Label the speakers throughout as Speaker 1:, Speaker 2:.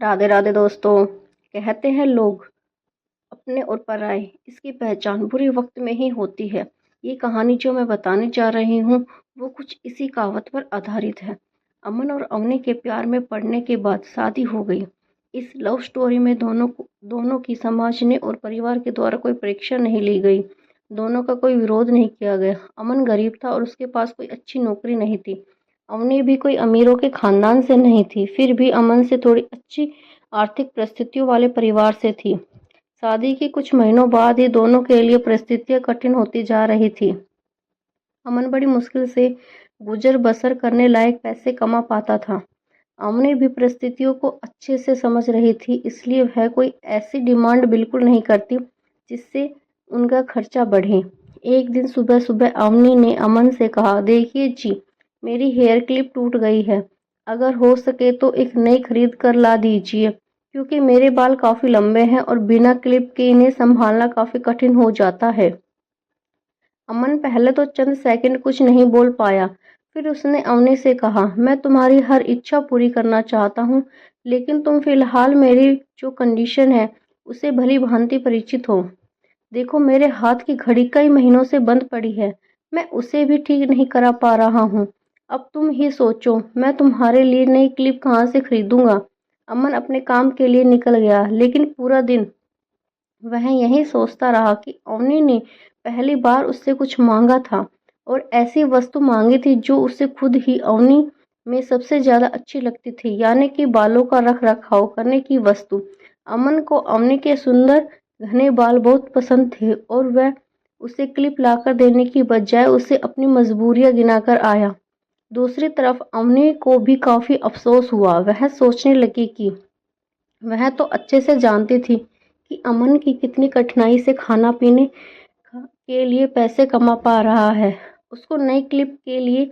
Speaker 1: राधे राधे दोस्तों। कहते हैं लोग अपने और पराए इसकी पहचान बुरे वक्त में ही होती है। ये कहानी जो मैं बताने जा रही हूँ वो कुछ इसी कहावत पर आधारित है। अमन और अवनी के प्यार में पड़ने के बाद शादी हो गई। इस लव स्टोरी में दोनों की समाज ने और परिवार के द्वारा कोई परीक्षा नहीं ली गई। दोनों का कोई विरोध नहीं किया गया। अमन गरीब था और उसके पास कोई अच्छी नौकरी नहीं थी। अवनी भी कोई अमीरों के खानदान से नहीं थी, फिर भी अमन से थोड़ी अच्छी आर्थिक परिस्थितियों वाले परिवार से थी। शादी के कुछ महीनों बाद ही दोनों के लिए परिस्थितियां कठिन होती जा रही थी। अमन बड़ी मुश्किल से गुजर बसर करने लायक पैसे कमा पाता था। अवनी भी परिस्थितियों को अच्छे से समझ रही थी, इसलिए वह कोई ऐसी डिमांड बिल्कुल नहीं करती जिससे उनका खर्चा बढ़े। एक दिन सुबह सुबह अवनी ने अमन से कहा, देखिए जी, मेरी हेयर क्लिप टूट गई है। अगर हो सके तो एक नई खरीद कर ला दीजिए, क्योंकि मेरे बाल काफी लंबे हैं और बिना क्लिप के इन्हें संभालना काफी कठिन हो जाता है। अमन पहले तो चंद सेकंड कुछ नहीं बोल पाया। फिर उसने अवनी से कहा, मैं तुम्हारी हर इच्छा पूरी करना चाहता हूँ, लेकिन तुम फिलहाल मेरी जो कंडीशन है उसे भली भांति परिचित हो। देखो, मेरे हाथ की घड़ी कई महीनों से बंद पड़ी है। मैं उसे भी ठीक नहीं करा पा रहा हूँ। अब तुम ही सोचो, मैं तुम्हारे लिए नई क्लिप कहाँ से खरीदूंगा। अमन अपने काम के लिए निकल गया, लेकिन पूरा दिन वह यही सोचता रहा कि अवनी ने पहली बार उससे कुछ मांगा था और ऐसी वस्तु मांगी थी जो उसे खुद ही अवनी में सबसे ज्यादा अच्छी लगती थी, यानी कि बालों का रख रखाव करने की वस्तु। अमन को अवनी के सुंदर घने बाल बहुत पसंद थे और वह उसे क्लिप लाकर देने की बजाय उसे अपनी मजबूरियां गिनाकर आया। दूसरी तरफ अवनी को भी काफी अफसोस हुआ। वह सोचने लगी कि वह तो अच्छे से जानती थी कि अमन की कितनी कठिनाई से खाना पीने के लिए पैसे कमा पा रहा है। उसको नई क्लिप के लिए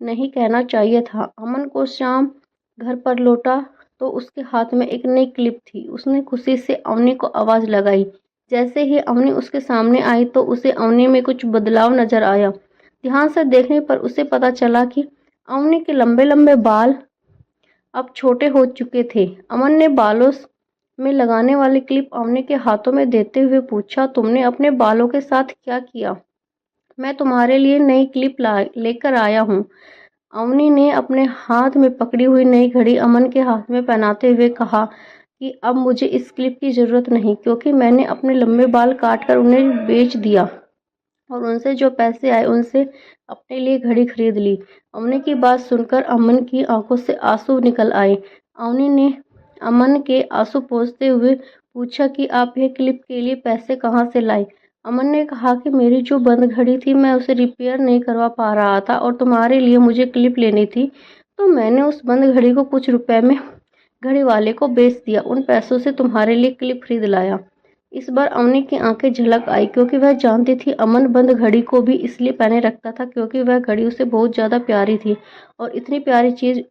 Speaker 1: नहीं कहना चाहिए था। अमन को शाम घर पर लौटा तो उसके हाथ में एक नई क्लिप थी। उसने खुशी से अवनी को आवाज लगाई। जैसे ही अवनी उसके सामने आई तो उसे अवनी में कुछ बदलाव नजर आया। ध्यान से देखने पर उसे पता चला कि अवनी के लंबे लंबे बाल अब छोटे हो चुके थे। अमन ने बालों में लगाने वाली क्लिप अवनी के हाथों में देते हुए पूछा, तुमने अपने बालों के साथ क्या किया? मैं तुम्हारे लिए नई क्लिप लेकर आया हूँ। अवनी ने अपने हाथ में पकड़ी हुई नई घड़ी अमन के हाथ में पहनाते हुए कहा कि अब मुझे इस क्लिप की जरूरत नहीं, क्योंकि मैंने अपने लंबे बाल काटकर उन्हें बेच दिया और उनसे जो पैसे आए उनसे अपने लिए घड़ी खरीद ली। अवनी की बात सुनकर अमन की आंखों से आंसू निकल आए। अवनी ने अमन के आंसू पोंछते हुए पूछा कि आप यह क्लिप के लिए पैसे कहाँ से लाए? अमन ने कहा कि मेरी जो बंद घड़ी थी मैं उसे रिपेयर नहीं करवा पा रहा था और तुम्हारे लिए मुझे क्लिप लेनी थी, तो मैंने उस बंद घड़ी को कुछ रुपए में घड़ी वाले को बेच दिया। उन पैसों से तुम्हारे लिए क्लिप खरीद लाया। इस बार अवनी की आंखें झलक आई, क्योंकि वह जानती थी अमन बंद घड़ी को भी इसलिए पहने रखता था क्योंकि वह घड़ी उसे बहुत ज्यादा प्यारी थी और इतनी प्यारी चीज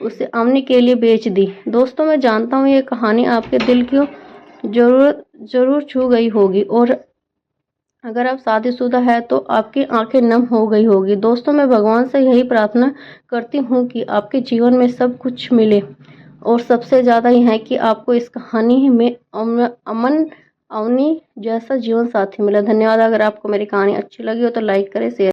Speaker 1: उसे अवनी के लिए बेच दी। दोस्तों, मैं जानता हूँ ये कहानी आपके दिल को जरूर छू गई होगी और अगर आप शादीशुदा है तो आपकी आंखें नम हो गई होगी। दोस्तों, मैं भगवान से यही प्रार्थना करती हूँ कि आपके जीवन में सब कुछ मिले और सबसे ज़्यादा यह है कि आपको इस कहानी में अमन अवनी जैसा जीवन साथी मिला। धन्यवाद। अगर आपको मेरी कहानी अच्छी लगी हो तो लाइक करें, शेयर